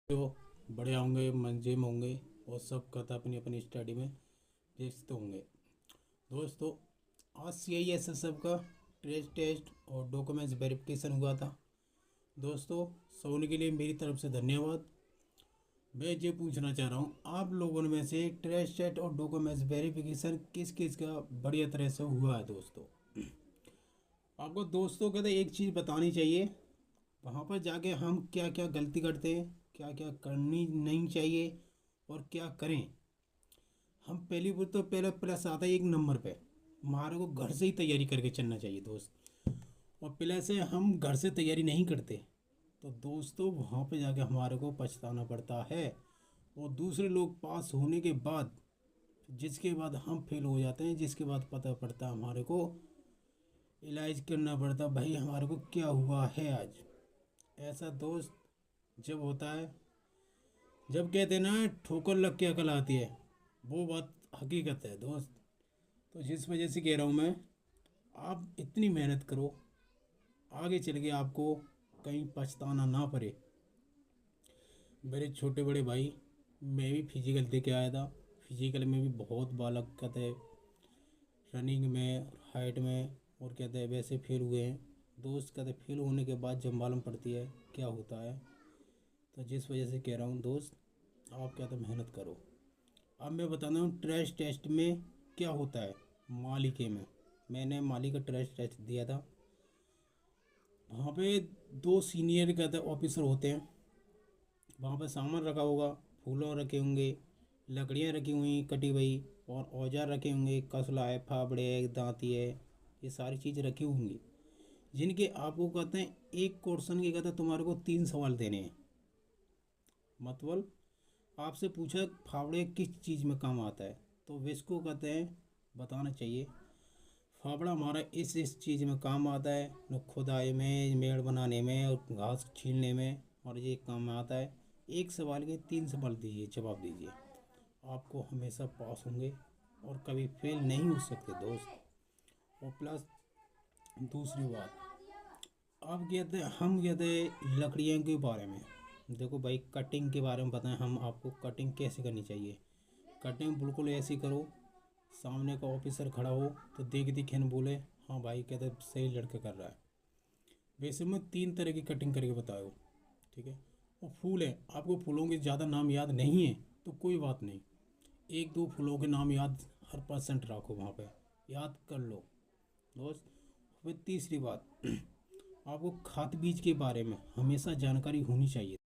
जो बड़े होंगे मंजे में होंगे और सब कहता अपनी अपनी स्टडी में व्यस्त होंगे। दोस्तों, आज CISSF का ट्रेड टेस्ट और डॉक्यूमेंट्स वेरिफिकेशन हुआ था। दोस्तों, सोने के लिए मेरी तरफ से धन्यवाद। मैं ये पूछना चाह रहा हूँ, आप लोगों में से ट्रेड टेस्ट और डॉक्यूमेंट्स वेरिफिकेशन किस किस का बढ़िया तरह से हुआ है। दोस्तों, आपको दोस्तों कहते एक चीज़ बतानी चाहिए, वहाँ पर जाके हम क्या क्या गलती करते हैं, क्या क्या करनी नहीं चाहिए और क्या करें। हम पहली बार तो पहले प्लस आता है एक नंबर पे, हमारे को घर से ही तैयारी करके चलना चाहिए दोस्त। और प्लस से हम घर से तैयारी नहीं करते तो दोस्तों वहाँ पे जाके हमारे को पछताना पड़ता है। और दूसरे लोग पास होने के बाद, जिसके बाद हम फेल हो जाते हैं, जिसके बाद पता पड़ता है हमारे को इलाज करना पड़ता भाई हमारे को क्या हुआ है आज। ऐसा दोस्त जब होता है, जब कहते हैं ना ठोकर लग के अकल आती है, वो बात हकीकत है दोस्त। तो जिस वजह से कह रहा हूँ मैं, आप इतनी मेहनत करो, आगे चल के आपको कहीं पछताना ना पड़े। मेरे छोटे बड़े भाई, मैं भी फिजिकल दे के आया था। फिजिकल में भी बहुत बालक कहते हैं, रनिंग में, हाइट में, और कहते हैं वैसे फेल हुए हैं दोस्त। कहते फेल होने के बाद जब मालूम पड़ती है क्या होता है। तो जिस वजह से कह रहा हूँ दोस्त, आप कहते मेहनत करो। अब मैं बताता हूँ ट्रेश टेस्ट में क्या होता है। माली के में मैंने माली का ट्रेश टेस्ट दिया था। वहाँ पे दो सीनियर कहते ऑफिसर होते हैं। वहाँ पे सामान रखा होगा, फूलों रखे होंगे, लकड़ियाँ रखी हुई कटी हुई, और औजार रखे होंगे, कसला है, फावड़े है, दांती है, ये सारी चीज़ रखी होंगी। जिनके आपको कहते हैं एक क्वेश्चन के कहते हैं तुम्हारे को 3 सवाल देने हैं। मतलब आपसे पूछा फावड़े किस चीज़ में काम आता है, तो इसको कहते हैं बताना चाहिए फावड़ा हमारा इस चीज़ में काम आता है, न खुदाई में, मेड़ बनाने में और घास छीलने में, और ये काम में आता है। एक सवाल के 3 सवाल दीजिए, जवाब दीजिए, आपको हमेशा पास होंगे और कभी फेल नहीं हो सकते दोस्त। और प्लस दूसरी बात, अब कहते हैं हम कहते हैं लकड़ियों के बारे में। देखो भाई, कटिंग के बारे में बताएं हम आपको, कटिंग कैसे करनी चाहिए। कटिंग बिल्कुल ऐसी करो, सामने का ऑफिसर खड़ा हो तो देख दिखे न बोले हाँ भाई कहते सही लड़का कर रहा है। वैसे मैं 3 तरह की कटिंग करके बताओ, ठीक है। और फूल है, आपको फूलों के ज़्यादा नाम याद नहीं है तो कोई बात नहीं, एक दो फूलों के नाम याद हर परसेंट रखो, वहाँ पे याद कर लो दोस्त। फिर तीसरी बात आपको खाद बीज के बारे में हमेशा जानकारी होनी चाहिए।